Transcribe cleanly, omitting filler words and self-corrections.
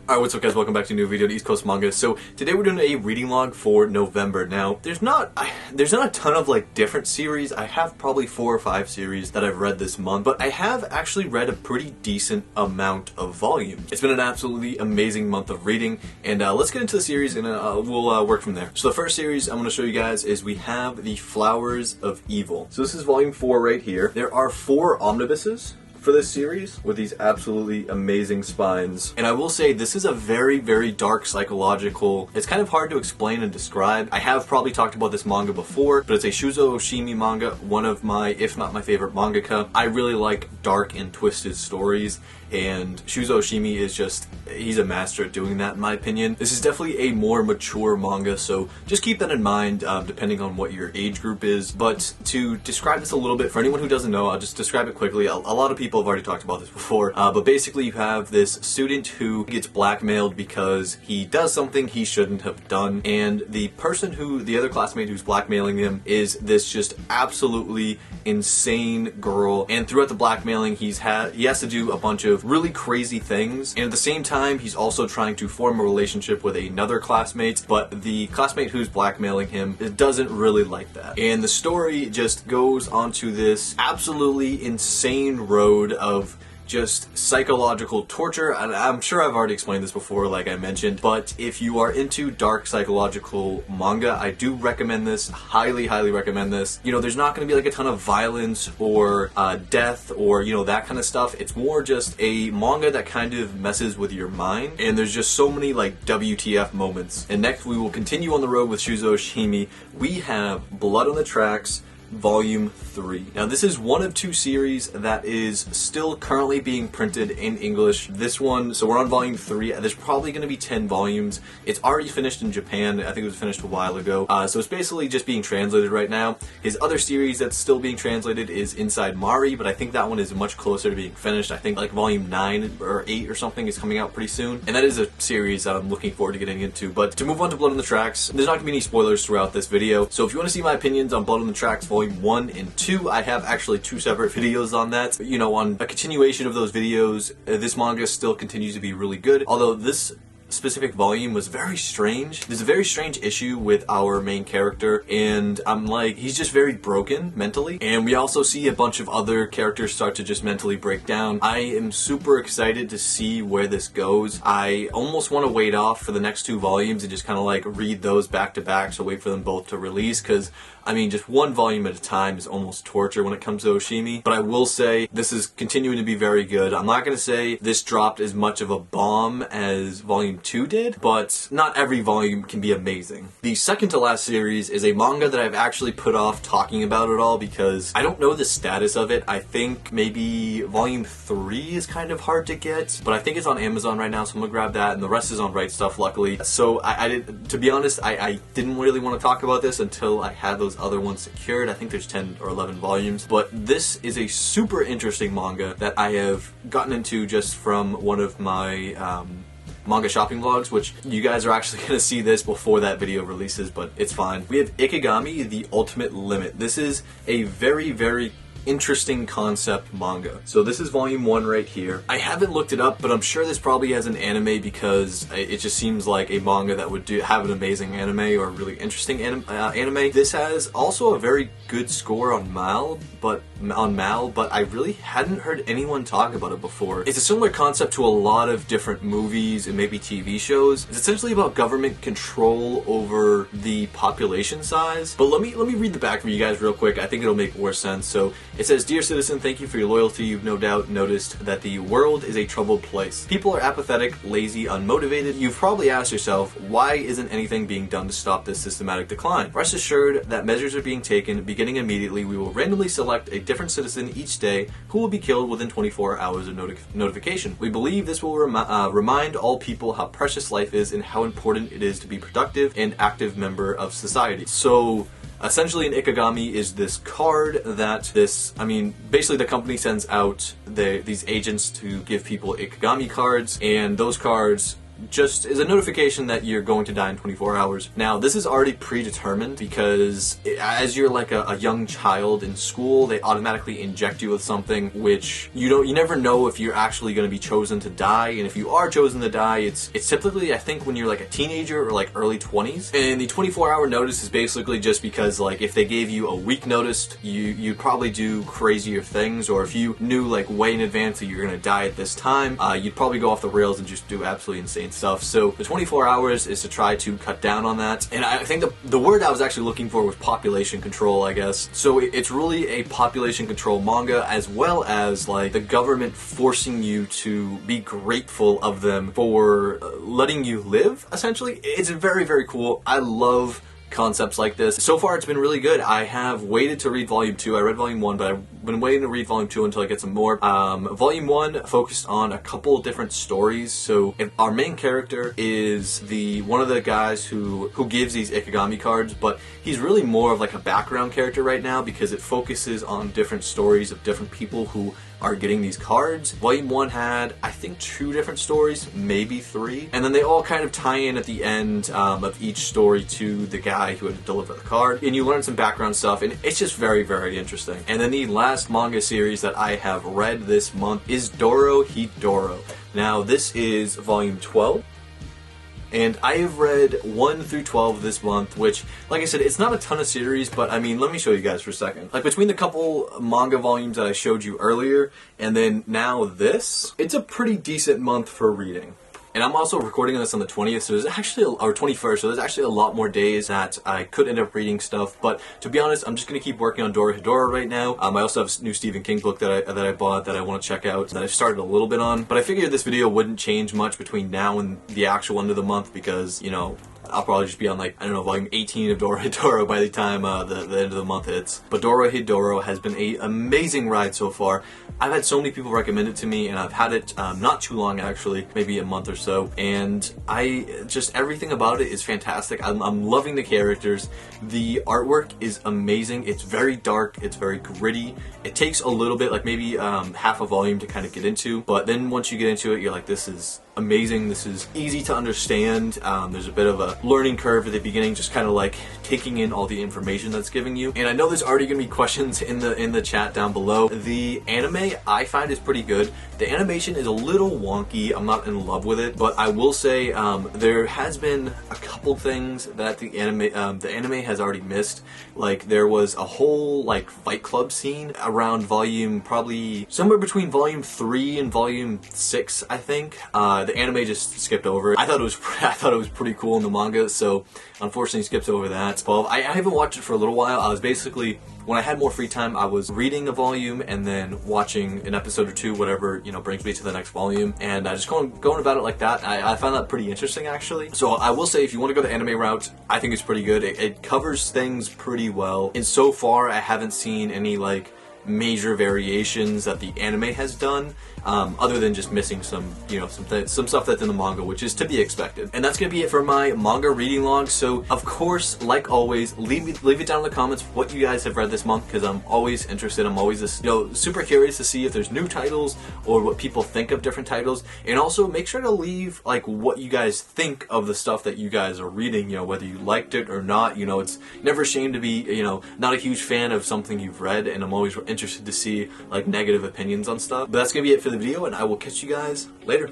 Alright, what's up guys, welcome back to a new video to East Coast Manga. So today we're doing a reading log for November. Now, there's not a ton of like different series. I have probably 4 or 5 series that I've read this month, but I have actually read a pretty decent amount of volume. It's been an absolutely amazing month of reading, and let's get into the series and we'll work from there. So the first series I'm going to show you guys is we have The Flowers of Evil. So this is volume 4 right here. There are 4 omnibuses for this series with these absolutely amazing spines, and I will say this is a very, very dark psychological. It's kind of hard to explain and describe. I have probably talked about this manga before, but it's a Shuzo Oshimi manga, one of my, if not my favorite mangaka. I really like dark and twisted stories, and Shuzo Oshimi is just, he's a master at doing that in my opinion. This is definitely a more mature manga, so just keep that in mind depending on what your age group is. But to describe this a little bit, for anyone who doesn't know, I'll just describe it quickly. A lot of people have already talked about this before, but basically you have this student who gets blackmailed because he does something he shouldn't have done, and the other classmate who's blackmailing him is this just absolutely insane girl, and throughout the blackmailing he has to do a bunch of really crazy things, and at the same time he's also trying to form a relationship with another classmate, but the classmate who's blackmailing him doesn't really like that. And the story just goes onto this absolutely insane road of just psychological torture. And I'm sure I've already explained this before, like I mentioned, but if you are into dark psychological manga, I do recommend this. Highly, highly recommend this. You know, there's not going to be like a ton of violence or death or, you know, that kind of stuff. It's more just a manga that kind of messes with your mind, and there's just so many like WTF moments. And next we will continue on the road with Shuzo Oshimi. We have Blood on the Tracks, Volume 3. Now this is one of 2 series that is still currently being printed in English. This one, so we're on Volume 3. There's probably going to be 10 volumes. It's already finished in Japan. I think it was finished a while ago. So it's basically just being translated right now. His other series that's still being translated is Inside Mari, but I think that one is much closer to being finished. I think like Volume 9 or 8 or something is coming out pretty soon. And that is a series that I'm looking forward to getting into. But to move on to Blood on the Tracks, there's not going to be any spoilers throughout this video. So if you want to see my opinions on Blood on the Tracks Volume 1 and 2, I have actually 2 separate videos on that. You know, on a continuation of those videos, this manga still continues to be really good, although this specific volume was very strange. There's a very strange issue with our main character, and I'm like, he's just very broken mentally, and we also see a bunch of other characters start to just mentally break down. I am super excited to see where this goes. I almost want to wait off for the next 2 volumes and just kind of like read those back to back, so wait for them both to release, because I mean, just 1 volume at a time is almost torture when it comes to Oshimi. But I will say, this is continuing to be very good. I'm not going to say this dropped as much of a bomb as Volume 2 did, but not every volume can be amazing. The second to last series is a manga that I've actually put off talking about at all because I don't know the status of it. I think maybe Volume 3 is kind of hard to get, but I think it's on Amazon right now, so I'm going to grab that, and the rest is on Right Stuff, luckily. So to be honest, I didn't really want to talk about this until I had those other ones secured. I think there's 10 or 11 volumes, but this is a super interesting manga that I have gotten into just from one of my manga shopping vlogs, which you guys are actually going to see this before that video releases, but it's fine. We have Ikigami, The Ultimate Limit. This is a very, very interesting concept manga. So this is Volume 1 right here. I haven't looked it up, but I'm sure this probably has an anime because it just seems like a manga that would have an amazing anime or a really interesting anime. This has also a very good score on Mal, but I really hadn't heard anyone talk about it before. It's a similar concept to a lot of different movies and maybe TV shows. It's essentially about government control over the population size. But let me read the back for you guys real quick. I think it'll make more sense. So it says, "Dear citizen, thank you for your loyalty. You've no doubt noticed that the world is a troubled place. People are apathetic, lazy, unmotivated. You've probably asked yourself, why isn't anything being done to stop this systematic decline? Rest assured that measures are being taken. Beginning immediately, we will randomly select a different citizen each day who will be killed within 24 hours of notification. We believe this will remind all people how precious life is and how important it is to be productive and active member of society." So essentially, an Ikigami is this card that basically the company sends out these agents to give people Ikigami cards, and those cards just is a notification that you're going to die in 24 hours. Now, this is already predetermined because as you're like a young child in school, they automatically inject you with something which you never know if you're actually going to be chosen to die, and if you are chosen to die, it's typically, I think, when you're like a teenager or like early 20s. And the 24-hour notice is basically just because, like, if they gave you a week notice, you'd probably do crazier things, or if you knew like way in advance that you're going to die at this time, you'd probably go off the rails and just do absolutely insane stuff. So the 24 hours is to try to cut down on that. And I think the word I was actually looking for was population control, I guess. So it's really a population control manga, as well as like the government forcing you to be grateful of them for letting you live, essentially. It's very, very cool. I love concepts like this. So far, it's been really good. I have waited to read Volume 2. I read Volume 1, but I've been waiting to read Volume 2 until I get some more. Volume 1 focused on a couple different stories. So our main character is one of the guys who gives these Ikigami cards, but he's really more of like a background character right now because it focuses on different stories of different people who are getting these cards. Volume 1 had, I think, 2 different stories, maybe 3, and then they all kind of tie in at the end of each story to the guy who had to deliver the card, and you learn some background stuff, and it's just very, very interesting. And then the last manga series that I have read this month is Dorohedoro. Now, this is Volume 12. And I have read 1 through 12 this month, which, like I said, it's not a ton of series, but I mean, let me show you guys for a second. Like, between the couple manga volumes that I showed you earlier, and then now this, it's a pretty decent month for reading. And I'm also recording this on the 20th, so there's actually, or 21st, so there's actually a lot more days that I could end up reading stuff. But to be honest, I'm just going to keep working on Dorohedoro right now. I also have a new Stephen King book that I bought that I want to check out, that I've started a little bit on. But I figured this video wouldn't change much between now and the actual end of the month because, you know, I'll probably just be on, like, I don't know, volume 18 of Dorohedoro by the time the end of the month hits. But Dorohedoro has been an amazing ride so far. I've had so many people recommend it to me, and I've had it not too long, actually, maybe a month or so. And everything about it is fantastic. I'm loving the characters. The artwork is amazing. It's very dark. It's very gritty. It takes a little bit, like maybe half a volume to kind of get into. But then once you get into it, you're like, this is amazing. This is easy to understand. There's a bit of a learning curve at the beginning, just kind of like taking in all the information that's giving you. And I know there's already going to be questions in the chat down below. The anime I find is pretty good. The animation is a little wonky. I'm not in love with it, but I will say there has been a couple things that the anime has already missed. Like, there was a whole like Fight Club scene around volume, probably somewhere between volume 3 and volume 6, I think. The anime just skipped over it. I thought it was pretty cool in the manga, so unfortunately skips over that. 12. I haven't watched it for a little while. I was basically, when I had more free time, I was reading a volume and then watching an episode or two, whatever, you know, brings me to the next volume, and just going about it like that. I found that pretty interesting, actually. So I will say, if you want to go the anime route, I think it's pretty good. It covers things pretty well, and so far I haven't seen any like major variations that the anime has done, other than just missing some, you know, some stuff that's in the manga, which is to be expected. And that's gonna be it for my manga reading log. So of course, like always, leave it down in the comments what you guys have read this month, because I'm always interested. I'm always just, you know, super curious to see if there's new titles or what people think of different titles. And also make sure to leave like what you guys think of the stuff that you guys are reading, you know, whether you liked it or not. You know, it's never a shame to be, you know, not a huge fan of something you've read, and I'm always interested to see like negative opinions on stuff. But that's gonna be it for the video, and I will catch you guys later.